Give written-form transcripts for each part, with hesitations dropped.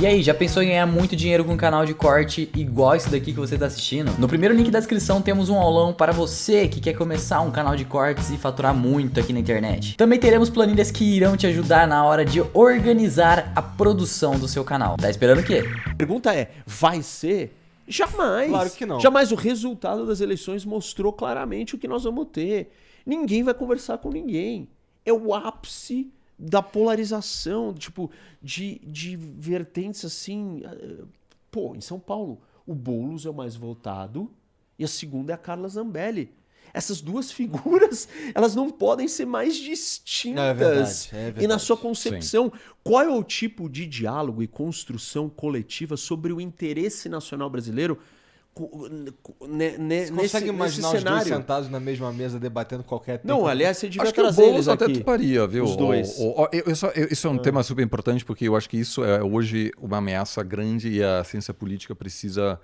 E aí, já pensou em ganhar muito dinheiro com um canal de corte igual esse daqui que você está assistindo? No primeiro link da descrição temos um aulão para você que quer começar um canal de cortes e faturar muito aqui na internet. Também teremos planilhas que irão te ajudar na hora de organizar a produção do seu canal. Tá esperando o quê? A pergunta é, vai ser? Jamais. Claro que não. Jamais. O resultado das eleições mostrou claramente o que nós vamos ter. Ninguém vai conversar com ninguém. É o ápice da polarização, tipo, de vertentes assim. Pô, em São Paulo, o Boulos é o mais votado e a segunda é a Carla Zambelli. Essas duas figuras, elas não podem ser mais distintas. É verdade. E na sua concepção, qual é o tipo de diálogo e construção coletiva sobre o interesse nacional brasileiro Você consegue imaginar os dois sentados na mesma mesa debatendo qualquer tema? Não, aliás, você devia acho que o trazer Boulos eles até aqui. toparia, viu? Os dois. Isso é um tema super importante, porque eu acho que isso é hoje uma ameaça grande e a ciência política precisa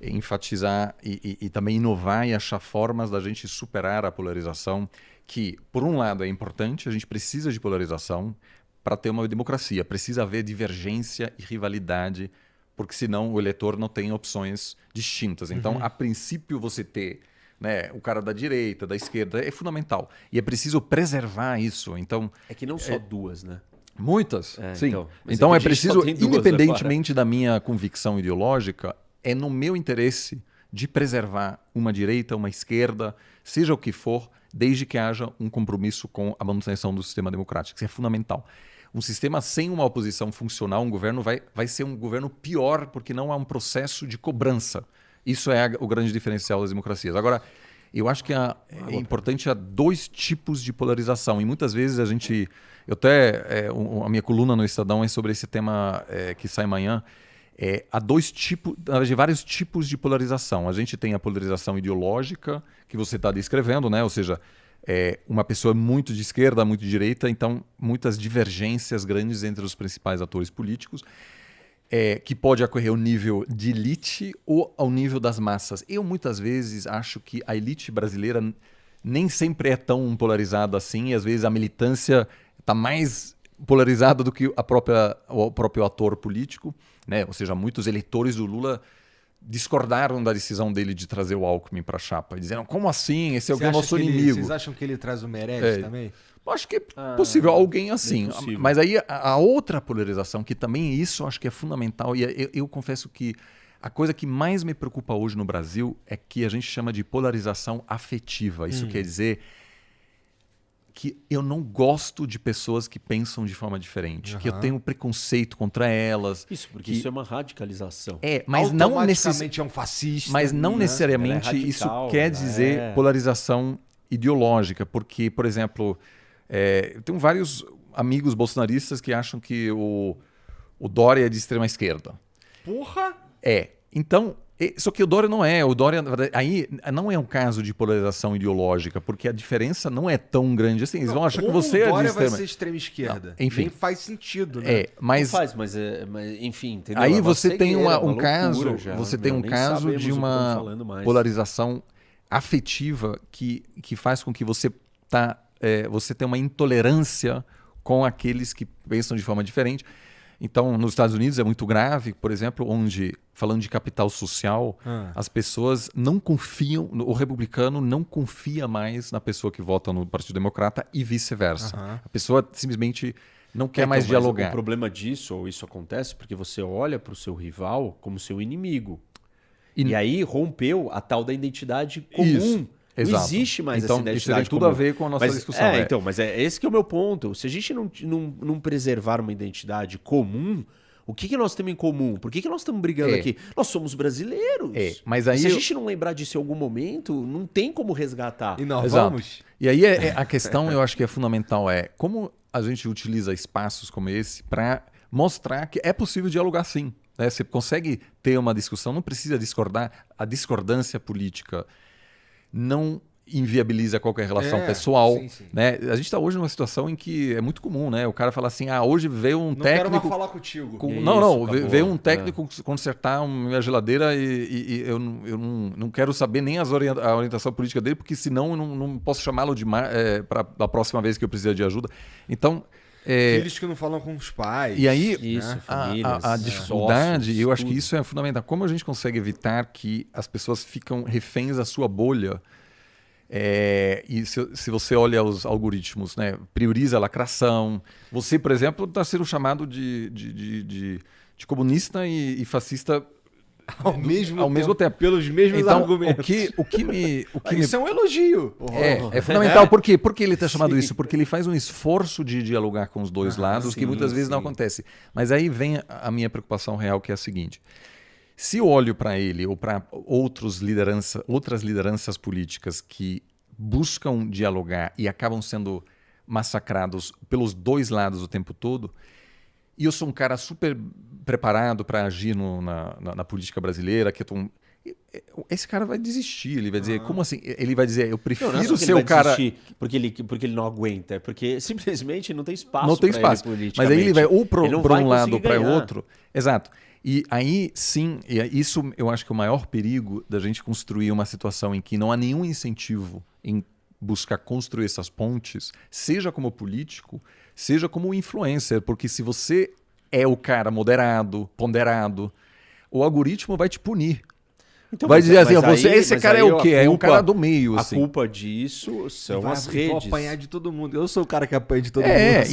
enfatizar e também inovar e achar formas da gente superar a polarização, que, por um lado, é importante, a gente precisa de polarização para ter uma democracia, precisa haver divergência e rivalidade, porque senão o eleitor não tem opções distintas. Então, a princípio, você ter, né, o cara da direita, da esquerda, é fundamental. E é preciso preservar isso. Então, É que não só duas, né? muitas, sim. Então, mas Então é é que a gente só preciso, tem duas independentemente da minha convicção ideológica, é no meu interesse de preservar uma direita, uma esquerda, seja o que for, desde que haja um compromisso com a manutenção do sistema democrático. Isso é fundamental. Um sistema sem uma oposição funcional, um governo vai ser um governo pior, porque não há um processo de cobrança. Isso é o grande diferencial das democracias. Agora, eu acho que é importante há dois tipos de polarização. E muitas vezes a gente... a minha coluna no Estadão é sobre esse tema que sai amanhã. Há vários tipos de polarização. A gente tem a polarização ideológica, que você está descrevendo, né? Ou seja, uma pessoa muito de esquerda, muito de direita, então muitas divergências grandes entre os principais atores políticos, que pode ocorrer ao nível de elite ou ao nível das massas. Eu muitas vezes acho que a elite brasileira nem sempre é tão polarizada assim, e às vezes a militância está mais polarizada do que o próprio ator político, né? Ou seja, muitos eleitores do Lula discordaram da decisão dele de trazer o Alckmin para a chapa, dizendo, como assim? Esse é o nosso inimigo. Vocês acham que ele traz o Meirelles também? Acho que é possível alguém assim. possível. Mas aí a outra polarização, que também isso acho que é fundamental, e eu confesso que a coisa que mais me preocupa hoje no Brasil é que a gente chama de polarização afetiva. Isso quer dizer que eu não gosto de pessoas que pensam de forma diferente, que eu tenho preconceito contra elas. Isso, porque isso é uma radicalização. Mas não Automaticamente é um fascista. Mas não Ela necessariamente é radical, isso quer dizer é. polarização ideológica, porque, por exemplo, eu tenho vários amigos bolsonaristas que acham que o Dória é de extrema esquerda. Porra! Então, só que o Dória não é. O Dória, na verdade, aí não é um caso de polarização ideológica, porque a diferença não é tão grande assim. Eles vão achar que você é de Dória extrema... vai ser extrema esquerda. Não, enfim. Nem faz sentido, né? Mas Não faz, mas enfim, entendeu? aí É uma você tem cegueira, um uma caso, loucura já, você tem um nem caso sabemos de o que estamos uma falando mais. polarização afetiva que faz com que você tem uma intolerância com aqueles que pensam de forma diferente. Então, nos Estados Unidos é muito grave, por exemplo, onde, falando de capital social, as pessoas não confiam, o republicano não confia mais na pessoa que vota no Partido Democrata e vice-versa. A pessoa simplesmente não quer mais mas dialogar. O problema disso, ou isso acontece, porque você olha para o seu rival como seu inimigo. E aí rompeu a tal da identidade comum. Isso. Não Exato. existe mais Então, essa identidade isso tem tudo comum. a ver com a nossa discussão. Mas esse que é o meu ponto. Se a gente não preservar uma identidade comum, o que nós temos em comum? Por que nós estamos brigando aqui? Nós somos brasileiros. Mas aí se a gente não lembrar disso em algum momento, não tem como resgatar. E nós Exato. vamos... E aí a questão, eu acho que é fundamental, como a gente utiliza espaços como esse para mostrar que é possível dialogar sim. Né? Você consegue ter uma discussão, não precisa discordar. A discordância política não inviabiliza qualquer relação pessoal. Sim. Né? A gente está hoje numa situação em que é muito comum, né? O cara fala assim, hoje veio um técnico... Não quero mais falar contigo. Veio um técnico consertar minha geladeira e eu não quero saber nem a orientação política dele, porque senão eu não posso chamá-lo para a próxima vez que eu precisar de ajuda. Então, Filhos que não falam com os pais. E aí, Isso, a dificuldade, eu acho que isso é fundamental. Como a gente consegue evitar que as pessoas ficam reféns da sua bolha? E se você olha os algoritmos, né, prioriza a lacração. Você, por exemplo, está sendo chamado de comunista e fascista ao mesmo tempo. Pelos mesmos então, argumentos. Isso é um elogio. É fundamental. Por quê? Por que ele está chamado isso? Porque ele faz um esforço de dialogar com os dois lados, que muitas vezes não acontece. Mas aí vem a minha preocupação real, que é a seguinte. Se eu olho para ele ou para outras lideranças políticas que buscam dialogar e acabam sendo massacrados pelos dois lados o tempo todo, e eu sou um cara super preparado para agir na política brasileira, esse cara vai desistir, ele vai dizer, como assim? Ele vai dizer, eu prefiro ser o cara... Porque ele não aguenta, é porque simplesmente não tem espaço. Não tem espaço, mas aí ele vai ou para um lado ou para outro. Exato. E aí, sim, isso eu acho que é o maior perigo da gente construir uma situação em que não há nenhum incentivo em buscar construir essas pontes, seja como político, seja como influencer, porque se você é o cara moderado, ponderado, o algoritmo vai te punir. Então, vai dizer assim, esse cara é o quê? É um cara do meio. A culpa disso são as redes. Eu vou apanhar de todo mundo. Eu sou o cara que apanha de todo mundo.